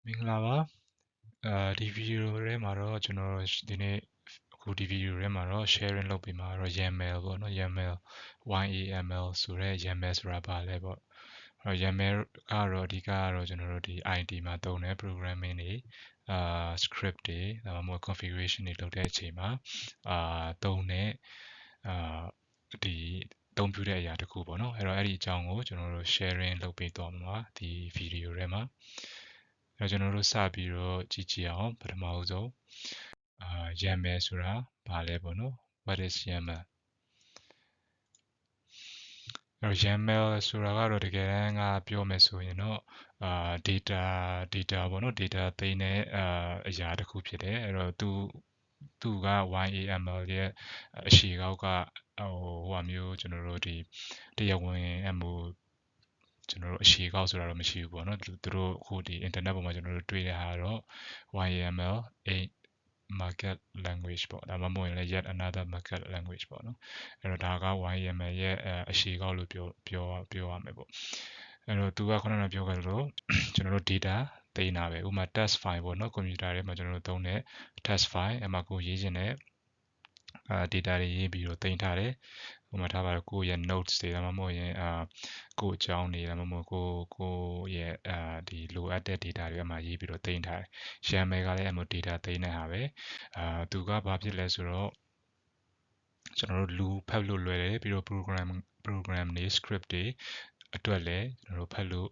မင်္ဂလာပါဒီဗီဒီယိုထဲမှာတော့ကျွန်တော်ဒီနေ့အခုဒီဗီဒီယိုထဲမှာတော့ sharing လုပ်ပေးမှာတော့ Yaml ပေါ့နော် Yaml YAML ဆိုတဲ့ Yaml ဆိုတာဘာလဲပေါ့Yaml ကတော့အဓိကကတော့ကျွန်တော်တို့ဒီ IT မှာသုံးတဲ့ programming တွေscript တွေဒါမှမဟုတ် configuration တွေလုပ်တဲ့အချိန်မှာသုံးတဲ့ဒီအသုံးပြုတဲ့အရာတစ်ခုပေါ့နော်အဲ့တော့အဲ့ဒီအကြောင်းကိုကျွန်တော်တို့ sharing လုပ်ပေးသွားမှာဒီဗီဒီယိုထဲမှာကျွန်တော်တို့စပြီးတော့ကြည့်ကြည့်အောင်ပထမဆုံးYAML ဆိုတာဘာလဲပေါ့နော် What is YAML YAML ဆိုတာကတော့တကယ်တမ်းကပြောမယ်ဆိုရင်တော့data ပေါ့နော် data သိမ်းတဲ့အရာတစ်ခုဖြစ်တယ်အဲ့တော့သူက YAML ရဲ့အရှေ့ကောက်ကဟိုမျိုးကျွန်တော်တို့ဒီတရားဝင်ကျွန်တော်တို့အရှည်ကောက်ဆိုတာတော့မရှိဘူးပေါ့နော်သူတို့အခုဒီ internet ပေါ်မှာကျွန်တော်တို့တွေ့တဲ့ဟာတော့ YAML 8 market language ပေါ့ဒါမှမဟုတ်ရင်လည်း yet another market language ပေါ့နော်အဲ့တော့ဒါက YAML ရဲ့အရှည်ကောက်လို့ပြောရမယ်ပေါ့အဲ့တော့သူကခုနကပြောခဲ့သလိုကျွန်တော်တို့ data သိမ်းတာပဲဥပမာ test file ပေါ့နော်ကွန်ပျူတာထဲမှာကျွန်တော်တို့သုံးတဲ့ test file အဲ့မှာကိုရေးခြင်းနဲ့data တွေရေးပြီးတော့သိမ်းထားတယ်ဥပမာထားပါတော့ကိုယ့်ရဲ့ notes တွေဒါမှမဟုတ်ရင်ကိုယ့်အကြောင်းတွေဒါမှမဟုတ်ကိုယ့်ရဲ့ဒီလိုအပ်တဲ့ data တွေအမှရေးပြီးတော့သိမ်းထားတယ် YAML ကလည်းအဲ့လို data သိမ်းတဲ့ဟာပဲသူကဘာဖြစ်လဲဆိုတော့ကျွန်တော်တို့လူဖတ်လို့လွယ်တယ်ပြီးတော့ program တွေ script တွေအတွက်လည်းကျွန်တော်တို့ဖတ်လို့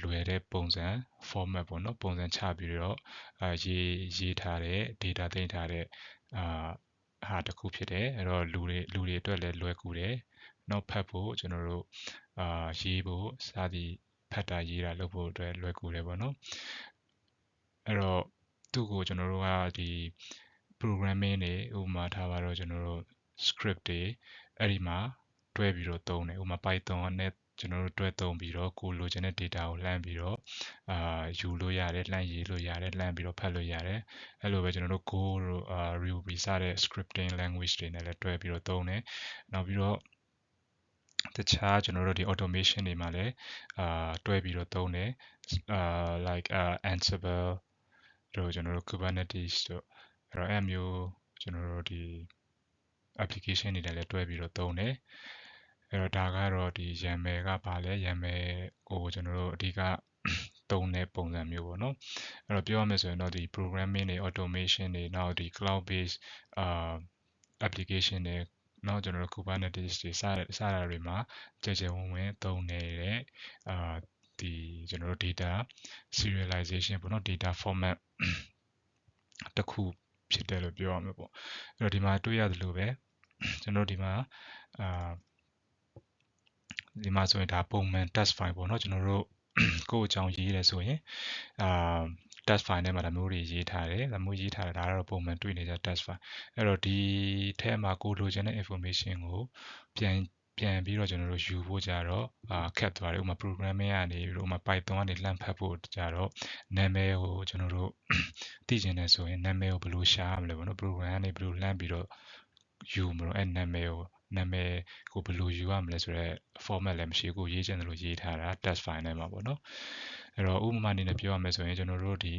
လွယ်တဲ့ပုံစံ format ပေါ့နော်ပုံစံချပြီးတော့ရေးထားတဲ့ data သိမ်းထားတဲ့ဟာတစ်ခုဖြစ်တယ်အဲ့တော့လူတွေအတွက်လည်းလွယ်ကူတယ်နောက်ဖတ်ဖို့ကျွန်တော်တို့ရေးဖို့စသည်ဖတ်တာရေးတာလုပ်ဖို့အတွက်လွယ်ကူတယ်ပေါ့နော်အဲ့တော့သူ့ကိုကျွန်တော်တို့ကဒီ programming တွေဥပမာထားပါတော့ကျွန်တော်တို့ script တွေအဲ့ဒီမှာတွဲပြီးတော့သုံးတယ်ဥပမာ Python နဲ့ကျွန်တော်တို့တွဲသုံးပြီးတော့ကိုလိုချင်တဲ့ data ကိုလှမ်းပြီးတော့ယူလို့ရတယ်လှမ်းရေးလို့ရတယ်လှမ်းပြီးတော့ဖတ်လို့ရတယ်အဲ့လိုပဲကျွန်တော်တို့ Go တို့Ruby စတဲ့ scripting language တွေနဲ့လည်းတွဲပြီးတော့သုံးတယ်နောက်ပြီးတော့တခြားကျွန်တော်တို့ဒီ automation တွေမှာလည်းတွဲပြီးတော့သုံးတယ်like Ansible တို့ကျွန်တော်တို့ Kubernetes တို့အဲ့မျိုးကျွန်တော်တို့ဒီ application တွေနဲ့လည်းတွဲပြီးတော့သုံးတယ်အဲ့တော့ဒါကတော့ဒီ YAML ကပါလဲ YAML ကိုကျွန်တော်တို့အဓိကသုံးတဲ့ပုံစံမျိုးပေါ့နော်အဲ့တော့ပြောရမယ်ဆိုရင်တော့ဒီ programming တွေ automation တွေနောက်ဒီ cloud based application တွေနောက်ကျွန်တော်တို့ Kubernetes တွေစတာတွေမှာကြည်ကြဲဝင်သုံးနေတဲ့ဒီကျွန်တော်တို့ data serialization ပေါ့နော် data format တစ်ခုဖြစ်တယ်လို့ပြောရမှာပေါ့အဲ့တော့ဒီမှာတွေ့ရတယ်လို့ပဲကျွန်တော်ဒီမှာဒီမှာဆိုရင်ဒါပုံမှန် test file ပေါ့နော်ကျွန်တော်တို့ကိုယ့်အကြောင်းရေးတယ်ဆိုရင်test file ထဲမှာဒါမျိုးတွေရေးထားတယ်ဒါမျိုးရေးထားတယ်ဒါကတော့ပုံမှန်တွေ့နေကြ test file အဲ့တော့ဒီထဲမှာကိုလိုချင်တဲ့ information ကိုပြန်ပြီးတော့ကျွန်တော်တို့ယူဖို့ကြတော့ခက်သွားတယ်ဥပမာ programming ကနေဥပမာ Python ကနေလှမ်းဖတ်ဖို့ကြတော့နာမည်ကိုကျွန်တော်တို့သိချင်တယ်ဆိုရင်နာမည်ကိုဘယ်လိုရှာရမလဲပေါ့နော် program ကနေဘယ်လိုလှမ်းပြီးတော့ယူမလို့အဲ့နာမည်ကိုဘယ်လိုယူရမလဲဆိုတော့ format လည်းမရှိဘူးရေးချင်တယ်လို့ရေးထားတာ test file ထဲမှာပေါ့နော်အဲ့တော့ဥပမာအနေနဲ့ပြောရမယ်ဆိုရင်ကျွန်တော်တို့ဒီ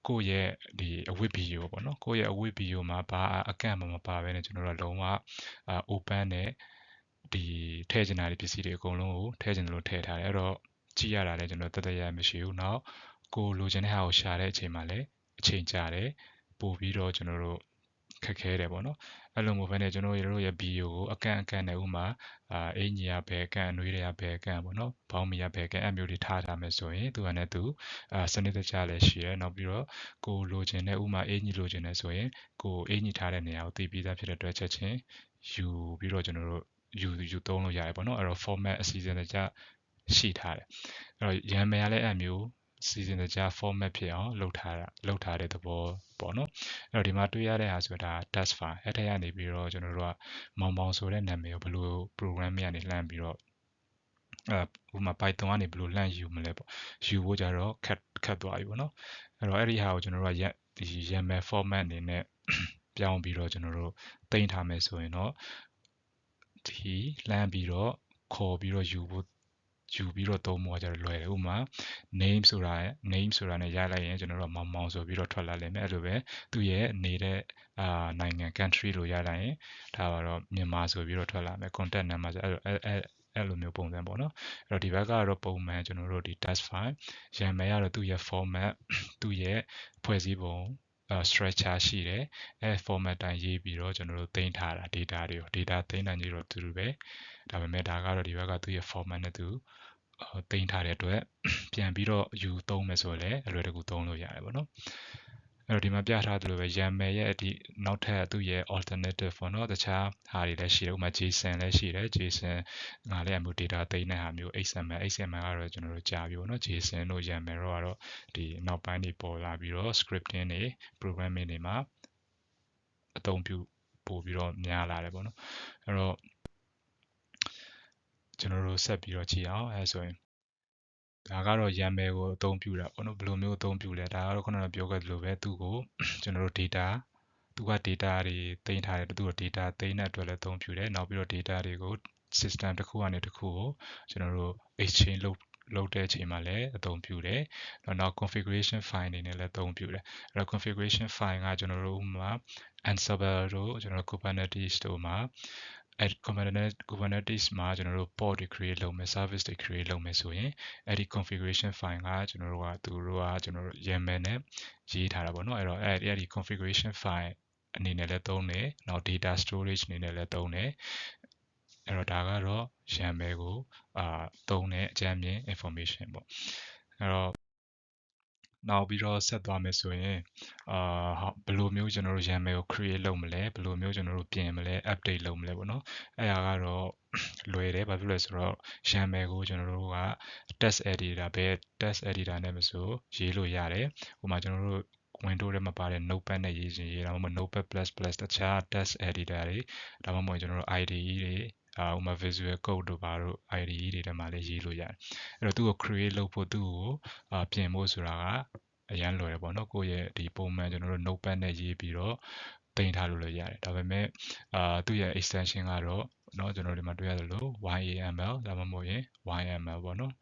ကိုယ့်ရဲ့ဒီအဝတ်ဗီဒီယိုပေါ့နော်ကိုယ့်ရဲ့အဝတ်ဗီဒီယိုမှာဘာအကန့်မှမပါဘဲနဲ့ကျွန်တော်တို့လုံးဝopen နဲ့ဒီထည့်ချင်တာတွေပစ္စည်းတွေအကုန်လုံးကိုထည့်ချင်တယ်လို့ထည့်ထားတယ်အဲ့တော့ကြည့်ရတာလည်းကျွန်တော်တရမရှိဘူးနောက်ကိုလိုချင်တဲ့ဟာကိုရှာတဲ့အချိန်မှာလည်းအချိန်ကြာတယ်ပို့ပြီးတော့ကျွန်တော်တို့ခက်ခဲတယ်ပေါ့နော်အဲ့လိုမျိုးပဲねကျွန်တော်တို့ရဲ့ဗီဒီယိုကိုအကန့်နဲ့ဥမာအင်ကြီးရဘဲအကန့်အနှွေးတွေကဘဲအကန့်ပေါ့နော်ဘောင်းမီရဘဲအကန့်အမျိုးတွေထားထားမယ်ဆိုရင်သူကလည်းသူစနစ်တကျလည်းရှိရနောက်ပြီးတော့ကိုလိုချင်တဲ့ဥမာအင်ကြီးလိုချင်တယ်ဆိုရင်ကိုအင်ကြီးထားတဲ့နေရာကိုသိပြီးသားဖြစ်တဲ့အတွက်ချက်ချင်းယူပြီးတော့ကျွန်တော်တို့ယူသုံးလို့ရတယ်ပေါ့နော်အဲ့တော့ format အစီအစဉ်တကျရှိထားတယ်အဲ့တော့ YAML ကလည်းအဲ့မျိုးစီစဉ်တကျ format ဖြစ်အောင်လုပ်ထားတဲ့သဘောပေါ့နော်အဲ့တော့ဒီမှာတွေ့ရတဲ့ဟာဆိုတာ test file အဲ့ထက်ကနေပြီးတော့ကျွန်တော်တို့ကမောင်ဆိုတဲ့နာမည်ကိုဘယ်လို program ကနေလှမ်းပြီးတော့ဥပမာ Python ကနေဘယ်လိုလှမ်းယူမလဲပေါ့ယူဖို့ကြတော့ခက်သွားပြီပေါ့နော်အဲ့တော့အဲ့ဒီဟာကိုကျွန်တော်တို့ကဒီ YAML format အနေနဲ့ပြောင်းပြီးတော့ကျွန်တော်တို့တင်ထားမယ်ဆိုရင်တော့ဒီလှမ်းပြီးတော့ခေါ်ပြီးတော့ယူဖို့ ယူပြီးတော့သုံးဖို့ကကျတော့လွယ်တယ်ဥပမာ name ဆိုတာနဲ့ရလိုက်ရင်ကျွန်တော်တို့မောင်မောင်ဆိုပြီးတော့ထွက်လာလိမ့်မယ်အဲ့လိုပဲသူ့ရဲ့နေတဲ့နိုင်ငံ country လို့ရလိုက်ရင်ဒါကတော့မြန်မာဆိုပြီးတော့ထွက်လာမယ် contact number ဆိုအဲ့လိုမျိုးပုံစံပေါ့နော်အဲ့တော့ဒီဘက်ကတော့ပုံမှန်ကျွန်တော်တို့ဒီ text file ရံမယ်ကတော့သူ့ရဲ့ format သူ့ရဲ့ဖွဲ့စည်းပုံstructure ရှိတယ်အဲ format တိုင်းရေးပြီးတော့ကျွန်တော်တို့တင်ထားတာ data တွေကို data တင်တိုင်းကြီးတော့တူတူပဲဒါပေမဲ့ဒါကတော့ဒီဘက်ကသူ့ရဲ့ format နဲ့သူတင်ထားတဲ့အတွက်ပြန်ပြီးတော့ယူသုံးမယ်ဆိုလည်းအလွယ်တကူသုံးလို့ရတယ်ပေါ့နော်အဲ့တော့ဒီမှာပြထားသလိုပဲ YAML ရဲ့အဒီနောက်ထပ်သူ့ရဲ့ alternative ပေါ့နော်တခြားဟာတွေလည်းရှိတယ်ဥပမာ JSON လည်းရှိတယ် JSON ငါလည်းအမျိုး data သိမ်းတဲ့ဟာမျိုး XML ကတော့ကျွန်တော်တို့ကြာပြီပေါ့နော် JSON တို့ YAML တို့ကတော့ဒီနောက်ပိုင်းတွေပေါ်လာပြီးတော့ scripting တွေ programming တွေမှာအသုံးပြုပို့ပြီးတော့များလာတယ်ပေါ့နော်အဲ့တော့ကျွန်တော်တို့ဆက်ပြီးတော့ကြည့်အောင်အဲဆိုရင်ဒါကတော့ YAML ကိုအသုံးပြုတာပေါ့နော်ဘယ်လိုမျိုးအသုံးပြုလဲဒါကတော့ခုနကပြောခဲ့သလိုပဲသူ့ကိုကျွန်တော်တို့ data သူက data တွေတင်ထားတယ်သူက data တင်တဲ့အတွက်လည်းအသုံးပြုတယ်နောက်ပြီးတော့ data တွေကို system တစ်ခုကနေတစ်ခုကိုကျွန်တော်တို့ exchange လုပ်တဲ့အချိန်မှာလည်းအသုံးပြုတယ်နောက် configuration file တွေနဲ့လည်းအသုံးပြုတယ်အဲ့တော့ configuration file ကကျွန်တော်တို့ဥပမာ Ansible တို့ကျွန်တော်တို့ Kubernetes တို့မှာအဲ့ Kubernetes မှာကျွန်တော်တို့ pod တွေ create လုပ်မယ် service တွေ create လုပ်မယ်ဆိုရင်အဲ့ဒီ configuration file ကကျွန်တော်တို့ကကျွန်တော်တို့ YAML နဲ့ရေးထားတာပေါ့နော်အဲ့တော့အဲ့ဒီ configuration file အနေနဲ့လည်းသုံးတယ်နောက် data storage အနေနဲ့လည်းသုံးတယ်အဲ့တော့ဒါကတော့ YAML ကိုသုံးတဲ့အကြမ်းမြင် information ပေါ့အဲ့တော့နောက်ပြီးတော့ဆက်သွားမယ်ဆိုရင်ဘယ်လိုမျိုးကျွန်တော်တို့ YAML ကို create လုပ်မလဲဘယ်လိုမျိုးကျွန်တော်တို့ပြင်မလဲ update လုပ်မလဲပေါ့နော်အဲ့ဒါကတော့လွယ်တယ်ဘာဖြစ်လဲဆိုတော့ YAML ကိုကျွန်တော်တို့က text editor ပဲ text editor နဲ့မဆိုရေးလို့ရတယ်ဥပမာကျွန်တော်တို့ Windows ထဲမှာပါတဲ့ Notepad နဲ့ရေးခြင်းရေးတာမှမဟုတ် Notepad++ တခြား text editor တွေဒါမှမဟုတ်ကျွန်တော်တို့ IDE တွေဥပမာ Visual Code တို့ဘာတို့ IDE တွေထဲမှာလည်းရေးလို့ရတယ်အဲ့တော့သူ့ကို create လုပ်ဖို့သူ့ကိုပြင်ဖို့ဆိုတာကအရန်လွယ်တယ်ပေါ့နော်ကိုယ့်ရဲ့ဒီပုံမှန်ကျွန်တော်တို့ notepad နဲ့ရေးပြီးတော့တင်ထားလို့လည်းရတယ်ဒါပေမဲ့သူ့ရဲ့ extension ကတော့เนาะကျွန်တော်ဒီမှာတွေ့ရသလို YAML ဒါမှမဟုတ်ရင် YML ပေါ့နော်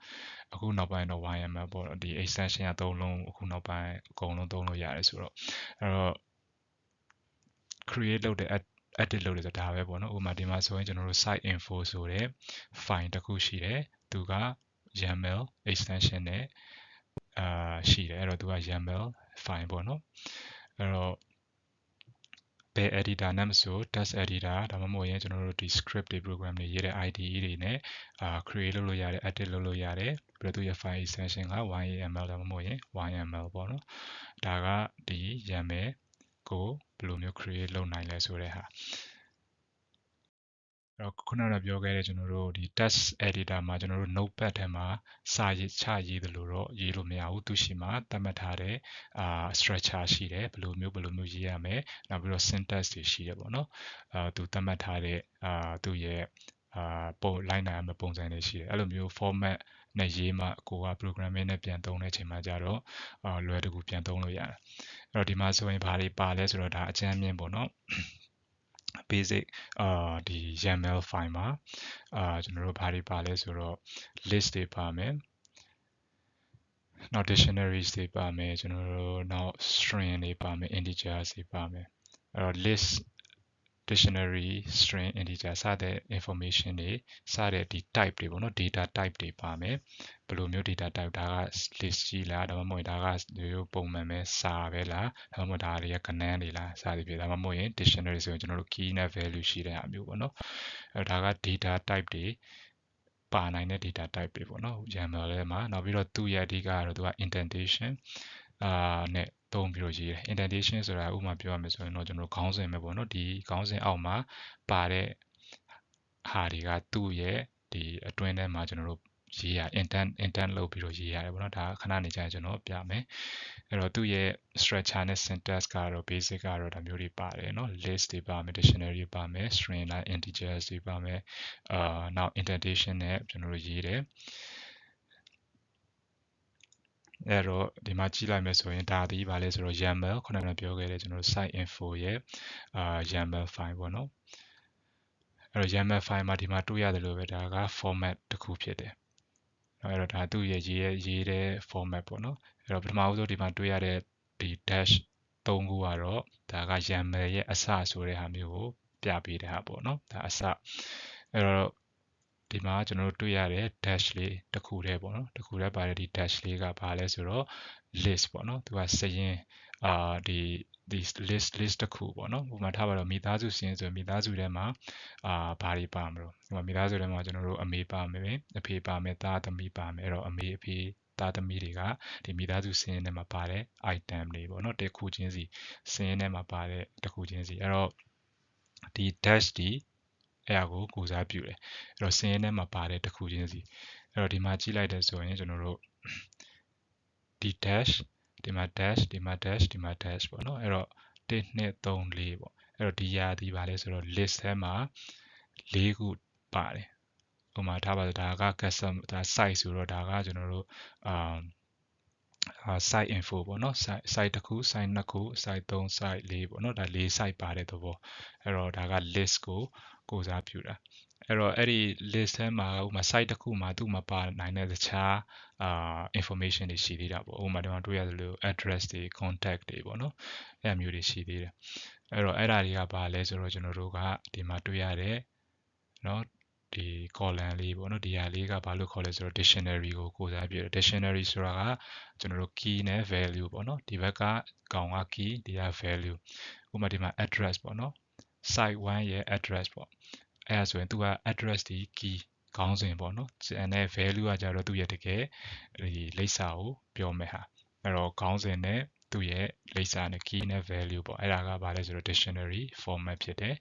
အခုနောက်ပိုင်းတော့ YML ပေါ့ဒီ extension ကသုံးလုံးအခုနောက်ပိုင်းအကုန်လုံးသုံးလို့ရတယ်ဆိုတော့အဲ့တော့ create လုပ်တဲ့ edit လုပ်တယ်ဆိုတာဒါပဲပေါ့နော်ဥပမာဒီမှာဆိုရင်ကျွန်တော်တို့ site info ဆိုတဲ့ file တစ်ခုရှိတယ်သူက YAML extension နဲ့ရှိတယ်အဲ့တော့သူက YAML file ပေါ့နော်အဲ့တော့ဘယ် editor နဲ့မဆို text editor ဒါမှမဟုတ်ရင်ကျွန်တော်တို့ဒီ script တွေ program တွေရေးတဲ့ IDE တွေနဲ့create လုပ်လို့ရတယ် edit လုပ်လို့ရတယ်ပြီးတော့သူရဲ့ file extension က YAML ဒါမှမဟုတ်ရင် YML ပေါ့နော်ဒါကဒီ YAML ကိုဘယ်လိုမျိုး create လုပ်နိုင်လဲဆိုတဲ့ဟာအဲ့တော့ခုနကပြောခဲ့တဲ့ကျွန်တော်တို့ဒီ text editor မှာကျွန်တော်တို့ notepad ထဲမှာစာရေးချရေးတယ်လို့တော့ရေးလို့မရဘူးသူရှိမှာသတ်မှတ်ထားတဲ့structure ရှိတယ်ဘယ်လိုမျိုးရေးရမယ်နောက်ပြီးတော့ syntax တွေရှိတယ်ပေါ့နော်သူသတ်မှတ်ထားတဲ့သူ့ရဲ့ပုံလိုက်နိုင်မယ့်ပုံစံတွေရှိတယ်အဲ့လိုမျိုး format နဲ့ရေးမှကိုက programming နဲ့ပြန်သုံးတဲ့အချိန်မှာကြတော့လွယ်တကူပြန်သုံးလို့ရတယ်အဲ့တော့ဒီမှာဆိုရင်ဘာတွေပါလဲဆိုတော့ဒါအကြမ်းမြင်ပေါ့နော်basic ဒီ YAML file မှာကျွန်တော်တို့ဘာတွေပါလဲဆိုတော့ list တွေပါမယ်နောက် dictionaries တွေပါမယ်ကျွန်တော်တို့နောက် string တွေပါမယ် integers တွေပါမယ်အဲ့တော့ list dictionary string integer စတဲ့ information တွေစတဲ့ဒီ type တွေပေါ့နော် data type တွေပါမယ်ဘယ်လိုမျိုး data type ဒါက list ကြီးလားဒါမှမဟုတ်ဒါကရိုးပုံမှန်ပဲစာပဲလားဒါမှမဟုတ်ဒါတွေကကဏ္ဍတွေလားစသည်ဖြင့်ဒါမှမဟုတ်ရင် dictionary ဆိုရင်ကျွန်တော်တို့ key နဲ့ value ရှိတဲ့ဟာမျိုးပေါ့နော်အဲ့ဒါက data type တွေပါနိုင်တဲ့ data type တွေပေါ့နော် YAML ထဲမှာနောက်ပြီးတော့သူ့ရဲ့အဓိကကတော့သူက indentation နဲ့သုံးပြီးတော့ရေးတယ် indentation ဆိုတာဥပမာပြောရမယ်ဆိုရင်တော့ကျွန်တော်ခေါင်းစဉ်ပဲပေါ့နော်ဒီခေါင်းစဉ်အောက်မှာပါတဲ့ဟာတွေကသူ့ရဲ့ဒီအတွင်းထဲမှာကျွန်တော်တို့ရေးရ intent လုပ်ပြီးတော့ရေးရတယ်ပေါ့နော်ဒါခဏနေကြရင်ကျွန်တော်ပြမယ်အဲ့တော့သူ့ရဲ့ structure နဲ့ syntax ကတော့ basic ကတော့ဒါမျိုးတွေပါတယ်เนาะ list တွေပါမယ် dictionary တွေပါမယ် string နဲ့ integers တွေပါမယ်နောက် indentation နဲ့ကျွန်တော်တို့ရေးတယ်အဲ့တော့ဒီမှာကြည့်လိုက်မယ်ဆိုရင်ဒါဒီပါလဲဆိုတော့ YAML ခုနကပြောခဲ့တဲ့ကျွန်တော်တို့ site info ရဲ့YAML file ပေါ့နော်အဲ့တော့ YAML file မှာဒီမှာတွေ့ရတယ်လို့ပဲဒါက format တစ်ခုဖြစ်တယ် အဲ့တော့ဒါသူ့ရဲ့ရေးတဲ့ format ပေါ့နော်အဲ့တော့ပထမဦးဆုံးဒီမှာတွေ့ရတဲ့ဒီ dash 3ခုကတော့ဒါက YAML ရဲ့အစဆိုတဲ့ဟာမျိုးကိုပြပေးတဲ့ဟာပေါ့နော်ဒါအစအဲ့တော့ဒီမှာကျွန်တော်တို့တွေ့ရတဲ့ dash လေးတစ်ခုတည်းပေါ့နော်တစ်ခုတည်းပါတဲ့ဒီ dash လေးကဘာလဲဆိုတော့ list ပေါ့နော်သူကစရင်ဒီ list တစ်ခုပေါ့နော်ဥပမာထားပါတော့မိသားစုစရင်ဆိုမိသားစုထဲမှာဘာတွေပါမလို့ဒီမှာမိသားစုထဲမှာကျွန်တော်တို့အမေပါမယ်အဖေပါမယ်သားသမီးပါမယ်အဲ့တော့အမေအဖေသားသမီးတွေကဒီမိသားစုစရင်ထဲမှာပါတဲ့ item တွေပေါ့နော်တစ်ခုချင်းစီစရင်ထဲမှာပါတဲ့တစ်ခုချင်းစီအဲ့တော့ဒီ dash ဒီအဲ့ဒါကိုကိုစားပြုတယ်အဲ့တော့စရင်ထဲမှာပါတဲ့တစ်ခုချင်းစီအဲ့တော့ဒီမှာကြည့်လိုက်တဲ့ဆိုရင်ကျွန်တော်တို့ဒီ dash ဒီမှာ dash ဒီမှာ dash ဒီမှာ dash ပေါ့နော်အဲ့တော့1 2 3 4ပေါ့အဲ့တော့ဒီရာဒီပါလဲဆိုတော့ list ထဲမှာ4ခုပါတယ်ဥပမာထားပါတော့ဒါက custom ဒါ site ဆိုတော့ဒါကကျွန်တော်တို့site info ပေါ့နော် site တစ်ခု site နှစ်ခု site 3 site 4ပေါ့နော်ဒါ4 site ပါတဲ့သဘောအဲ့တော့ဒါက list ကိုစားပြုတာအဲ့တော့အဲ့ဒီ list ထဲမှာဥပမာ site တစ်ခုမှာသူ့မှာပါနိုင်တဲ့တခြားinformation တွေရှိသေးတာပေါ့ဥပမာဒီမှာတွေ့ရသလို address တွေ contact တွေပေါ့နော်အဲ့မျိုးတွေရှိသေးတယ်အဲ့တော့အဲ့ဒါတွေကဘာလဲဆိုတော့ကျွန်တော်တို့ကဒီမှာတွေ့ရတဲ့เนาะဒီ column လေးပေါ့နော်ဒီဟာလေးကဘာလို့ခေါ်လဲဆိုတော့ dictionary ကိုစားပြုတယ် dictionary ဆိုတာကကျွန်တော်တို့ key နဲ့ value ပေါ့နော်ဒီဘက်ကကောင်က key ဒီက value ဥပမာဒီမှာ address ပေါ့နော် site 1ရဲ့ address ပေါ့အဲ့ဒါဆိုရင်သူက address ဒီ key ခေါင်းစဉ်ပေါ့နော်အဲ့ value ကကြတော့သူ့ရဲ့တကယ်ဒီလိပ်စာကိုပြောမယ်ဟာအဲ့တော့ခေါင်းစဉ်နဲ့သူ့ရဲ့လိပ်စာနဲ့ key နဲ့ value ပေါ့အဲ့ဒါကဘာလဲဆိုတော့ dictionary format ဖြစ်တယ်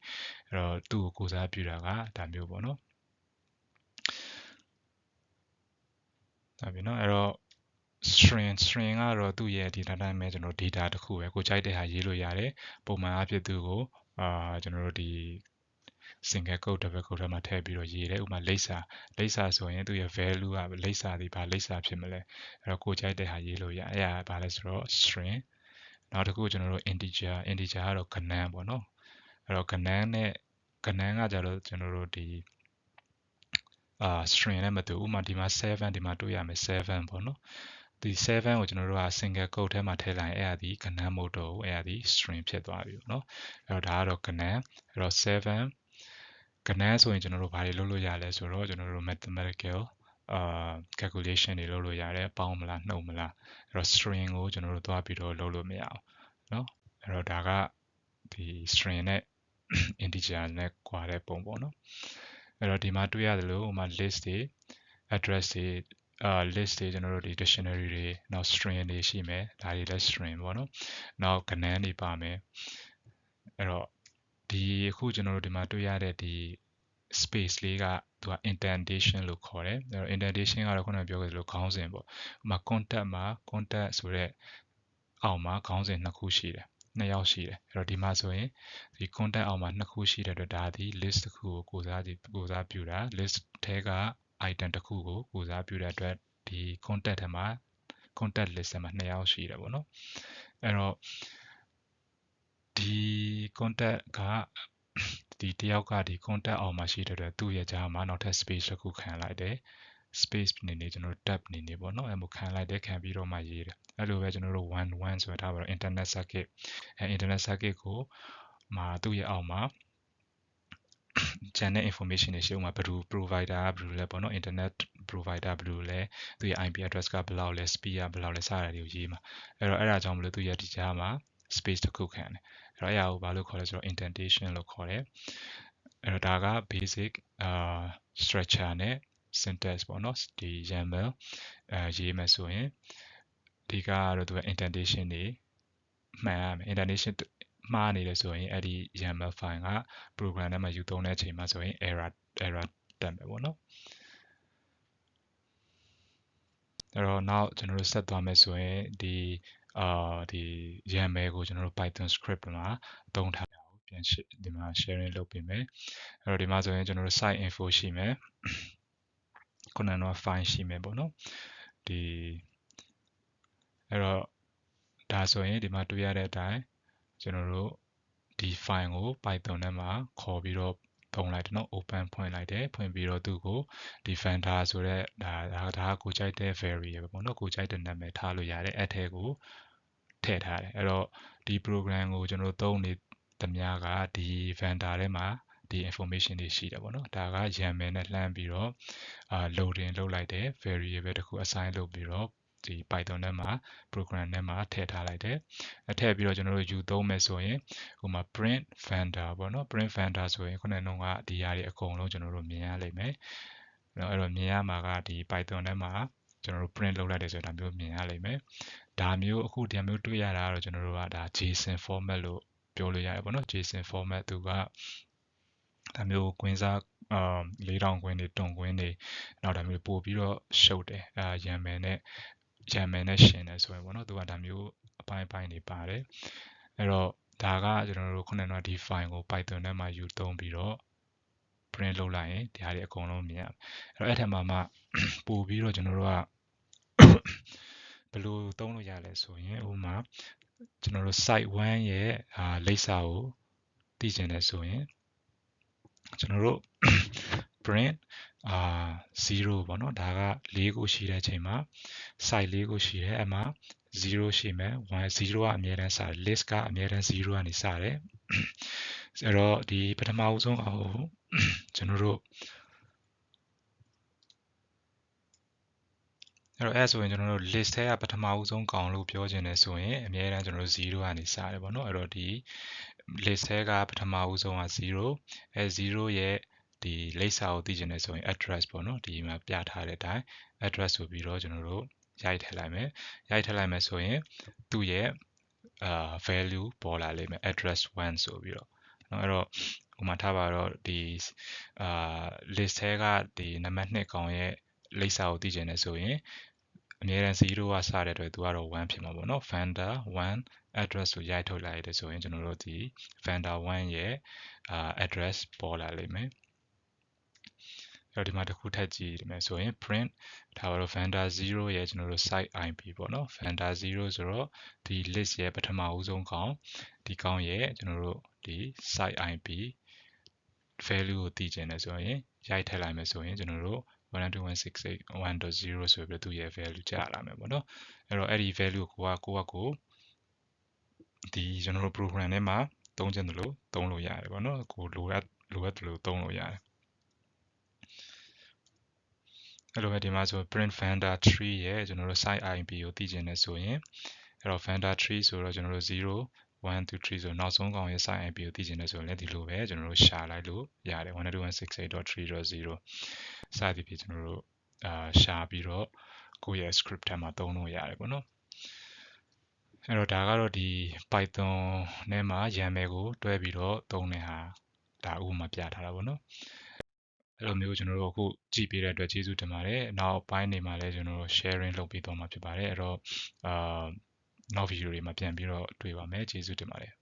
အဲ့တော့သူ့ကိုကိုစားပြုတာကဒါမျိုးပေါ့နော်ဒါပြီနော်အဲ့တော့ string ကတော့သူ့ရဲ့ဒီတိုင်းပဲကျွန်တော် data တစ်ခုပဲကိုကြိုက်တဲ့ဟာရေးလို့ရတယ်ပုံမှန်အဖြစ်သူကိုကျွန်တော်တို့ဒီ single quote double quote ထဲမှာထည့်ပြီးတော့ရေးတယ်ဥပမာလိပ်စာဆိုရင်သူ့ရဲ့ value ကလိပ်စာဒီဘာလိပ်စာဖြစ်မလဲအဲ့တော့ကိုကြိုက်တဲ့ဟာရေးလို့ရအဲ့ဒါဘာလဲဆိုတော့ string နောက်တစ်ခုကျွန်တော်တို့ integer ကတော့ကဏ္ဍပေါ့နော်အဲ့တော့ကဏ္ဍကကြတော့ကျွန်တော်တို့ဒီstring နဲ့မတူဥပမာဒီမှာ7ဒီမှာတွေ့ရမယ်7ပေါ့နော်ဒီ7ကိုကျွန်တော်တို့က single quote ထဲမှာထည့်လိုက်ရင်အဲ့ဒါဒီကဏ္ဍမဟုတ်တော့ဘူးအဲ့ဒါဒီ string ဖြစ်သွားပြီပေါ့နော်အဲ့တော့ဒါကတော့ကဏ္ဍအဲ့တော့7ကဏ္ဍဆိုရင်ကျွန်တော်တို့ဘာတွေလုပ်လို့ရလဲဆိုတော့ကျွန်တော်တို့ mathematical calculation တွေလုပ်လို့ရတယ်ပေါင်းမလားနှုတ်မလားအဲ့တော့ string ကိုကျွန်တော်တို့သွားပြီးတော့လုပ်လို့မရအောင်เนาะအဲ့တော့ဒါကဒီ string နဲ့ integer နဲ့ကွာတဲ့ပုံပေါ့နော်အဲ့တော့ဒီမှာတွေ့ရတယ်လို့ဥပမာ list တွေ address တွေlist တွေကျွန်တော်တို့ဒီ dictionary တွေနောက် string တွေရှိမယ်ဒါတွေလည်း string ပေါ့နော်နောက်ကဏ္ဍတွေပါမယ်အဲ့တော့ဒီအခုကျွန်တော်တို့ဒီမှာတွေ့ရတဲ့ဒီ space လေးကသူက indentation လို့ခေါ်တယ်အဲ့တော့ indentation ကတော့ခုနကပြောခဲ့သလိုခေါင်းစဉ်ပေါ့ဥပမာ contact ဆိုတဲ့အောက်မှာခေါင်းစဉ်နှစ်ခုရှိတယ်နှစ်ယောက်ရှိတယ်အဲ့တော့ဒီမှာဆိုရင်ဒီ contact အောက်မှာနှစ်ခုရှိတဲ့အတွက်ဒါဒီ list တစ်ခုကိုကိုစားပြုတာ list ထဲက item တစ်ခုကိုကိုစားပြုတဲ့အတွက်ဒီ contact ထဲမှာ contact list ထဲမှာနှစ်ယောက်ရှိတယ်ပေါ့နော်အဲ့တော့ဒီ contact ကဒီတယောက်ကဒီ contact အောက်မှာရှိတဲ့အတွက်သူ့ရဲ့ကြားမှာနောက်ထပ် space တစ်ခုခံလိုက်တယ် space နေနေကျွန်တော်တို့ tab နေနေပေါ့နော်အဲ့လိုခံလိုက်တယ်ခံပြီးတော့မှရေးတယ်အဲ့လိုပဲကျွန်တော်တို့1ဆိုထားပါတော့ internet circuit internet circuit ကိုသူ့ရဲ့အောက်မှာကျန်တဲ့ information တွေရှိဥမှာဘယ်သူ provider ကဘယ်လိုလဲပေါ့နော် internet provider ဘယ်လိုလဲသူရဲ့ IP address ကဘယ်လောက်လဲ speed ကဘယ်လောက်လဲစတာတွေကိုရေးမှာအဲ့တော့အဲ့ဒါကြောင့်မလို့သူရဲ့ဒီကြားမှာ space တစ်ခုခံတယ်အဲ့တော့အဲ့ဒါကိုဘာလို့ခေါ်လဲဆိုတော့ indentation လို့ခေါ်တယ်အဲ့တော့ဒါက basic structure နဲ့ syntax ပေါ့နော်ဒီ YAML ရေးမယ်ဆိုရင်ဒီကတော့သူက indentation တွေမှန်ရမယ် indentation မှားနေတယ်ဆိုရင်အဲ့ဒီ YAML file က program ထဲမှာယူသုံးတဲ့အချိန်မှာဆိုရင် error တက်မယ်ပေါ့နော်အဲ့တော့နောက်ကျွန်တော်တို့ဆက်သွားမယ်ဆိုရင်ဒီYAML ကိုကျွန်တော်တို့ Python script မှာအသုံးထားတာကိုပြန်ဒီမှာ sharing လုပ်ပေးမယ်အဲ့တော့ဒီမှာဆိုရင်ကျွန်တော်တို့ site info ရှိမယ်ခုနကတော့ file ရှိမယ်ပေါ့နော်ဒီအဲ့တော့ဒါဆိုရင်ဒီမှာတွေ့ရတဲ့အတိုင်းကျွန်တော်တို့ဒီ file ကို Python ထဲမှာခေါ်ပြီးတော့ သုံးလိုက်တယ်နော် open ဖွင့်လိုက်တယ်ဖွင့်ပြီးတော့သူ့ကို defender ဆိုတဲ့ဒါကကိုကြိုက်တဲ့ variable ပေါ့နော်ကိုကြိုက်တဲ့နာမည်ထားလို့ရတယ်အဲ့ထဲကိုထည့်ထားတယ်အဲ့တော့ဒီ program ကိုကျွန်တော်သုံးနေသမျှကဒီ vendor ထဲမှာဒီ information တွေရှိတယ်ပေါ့နော်ဒါက Yaml နဲ့လှမ်းပြီးတော့loading လုပ်လိုက်တယ် variable တစ်ခု assign လုပ်ပြီးတော့ဒီ Python ထဲမှာ program ထဲမှာထည့်ထားလိုက်တယ်ထည့်ပြီးတော့ကျွန်တော်တို့ယူသုံးမယ်ဆိုရင်ဟိုမှာ print vendor ပေါ့နော် print vendor ဆိုရင်ခုနကဒီຢာတွေအကုန်လုံးကျွန်တော်တို့မြင်ရလိမ့်မယ်အဲ့တော့မြင်ရမှာကဒီ Python ထဲမှာကျွန်တော်တို့ print လုပ်လိုက်တယ်ဆိုတာမျိုးမြင်ရလိမ့်မယ်ဒါမျိုးအခုဒီမျိုးတွေ့ရတာကတော့ကျွန်တော်တို့ကဒါ JSON format လို့ပြောလို့ရတယ်ပေါ့နော် JSON format သူကဒါမျိုးကွင်းစား4000ကွင်းတွေတွန်ကွင်းတွေနောက်ဒါမျိုးပို့ပြီးတော့ရှုပ်တယ်Yaml နဲ့ရှင်တယ်ဆိုရင်ပေါ့နော်သူကဒါမျိုးအပိုင်းတွေပါတယ်အဲ့တော့ဒါကကျွန်တော်တို့ခုနကဒီ file ကို Python ထဲမှာယူသုံးပြီးတော့ print လုပ်လိုက်ရင်ဒီဟာတွေအကုန်လုံးမြင်ရမယ်အဲ့တော့အဲ့ထက်မှာမှပို့ပြီးတော့ကျွန်တော်တို့ကဘယ်လိုသုံးလို့ရလဲဆိုရင်ဥပမာကျွန်တော်တို့ site 1ရဲ့လိပ်စာကိုသိချင်တယ်ဆိုရင်ကျွန်တော်တို့ print 0ပေါ့နော်ဒါက4ခုရှိတဲ့အချိန်မှာ site 4ခုရှိတယ်အဲ့မှာ0ရှိမယ်0ကအမြဲတမ်းစတယ် list ကအမြဲတမ်း0ကနေစတယ်အဲ့တော့ဒီပထမဦးဆုံးအောင်ကျွန်တော်တို့အဲ့ဆိုရင်ကျွန်တော်တို့ list ထဲကပထမဦးဆုံးကောင်လို့ပြောချင်တယ်ဆိုရင်အမြဲတမ်းကျွန်တော်တို့0ကနေစတယ်ပေါ့နော်အဲ့တော့ဒီ list ထဲကပထမဦးဆုံးက0အဲ0ရဲ့ဒီလိပ်စာကိုသိချင်တယ်ဆိုရင် address ပေါ့နော်ဒီမှာပြထားတဲ့အတိုင်း address ဆိုပြီးတော့ကျွန်တော်တို့ရိုက်ထည့်လိုက်မယ်ဆိုရင်သူ့ရဲ့value ပေါ်လာလိမ့်မယ် address 1ဆိုပြီးတော့เนาะအဲ့တော့ဥပမာထားပါတော့ဒီlist ထဲကဒီနံပါတ်2ကောင်ရဲ့လိပ်စာကိုသိချင်တယ်ဆိုရင်အမြဲတမ်း0ကစတဲ့အတွက်သူကတော့1ဖြစ်မှာပေါ့เนาะ vendor 1 address ကိုရိုက်ထုတ်လိုက်တယ်ဆိုရင်ကျွန်တော်တို့ဒီ vendor 1ရဲ့address ပေါ်လာလိမ့်မယ်အဲ့တော့ဒီမှာတစ်ခုထပ်ကြည့်မယ်ဆိုရင် print ထားပါတော့ vendor 0ရဲ့ကျွန်တော်တို့ site IP ပေါ့နော် vendor 0ဆိုတော့ဒီ list ရဲ့ပထမဦးဆုံးကောင်ဒီကောင်ရဲ့ကျွန်တော်တို့ဒီ site IP value ကိုသိချင်တယ်ဆိုရင်ရိုက်ထည့်လိုက်မယ်ဆိုရင်ကျွန်တော်တို့192.168.1.0ဆိုပြီးသူ့ရဲ့ value ကျလာမယ်ပေါ့နော်အဲ့တော့အဲ့ဒီ value ကိုဒီကျွန်တော်တို့ program ထဲမှာသုံးချင်တယ်လို့သုံးလို့ရတယ်ပေါ့နော်ကိုလိုအပ်တယ်လို့သုံးလို့ရတယ်အဲ့လိုပဲဒီမှာဆို print vendor 3ရဲ့ကျွန်တော်တို့ site IP ကိုသိချင်တယ်ဆိုရင်အဲ့တော့ vendor 3ဆိုတော့ကျွန်တော်တို့0 1 2 3ဆိုနောက်ဆုံးကောင်ရဲ့ site IP ကိုသိချင်တယ်ဆိုရင်လည်းဒီလိုပဲကျွန်တော်တို့ရှာလိုက်လို့ရတယ် 192.168.3.0 စသည်ဖြင့်ကျွန်တော်တို့ရှာပြီးတော့ကိုယ့်ရဲ့ script ထဲမှာသုံးလို့ရတယ်ပေါ့နော်အဲ့တော့ဒါကတော့ဒီ Python ထဲမှာ Yaml ကိုတွဲပြီးတော့သုံးတဲ့ဟာဒါဥပမာပြထားတာပေါ့နော်အဲ့လိုမျိုးကျွန်တော်တို့အခုကြည့်ပေးတဲ့အတွက်ကျေးဇူးတင်ပါတယ်နောက်ပိုင်းနေမှာလည်းကျွန်တော်တို့ sharing လုပ်ပေးသွားမှာဖြစ်ပါတယ်အဲ့တော့နောက် video တွေမှာပြန်ပြီးတော့တွေ့ပါမယ်ကျေးဇူးတင်ပါတယ်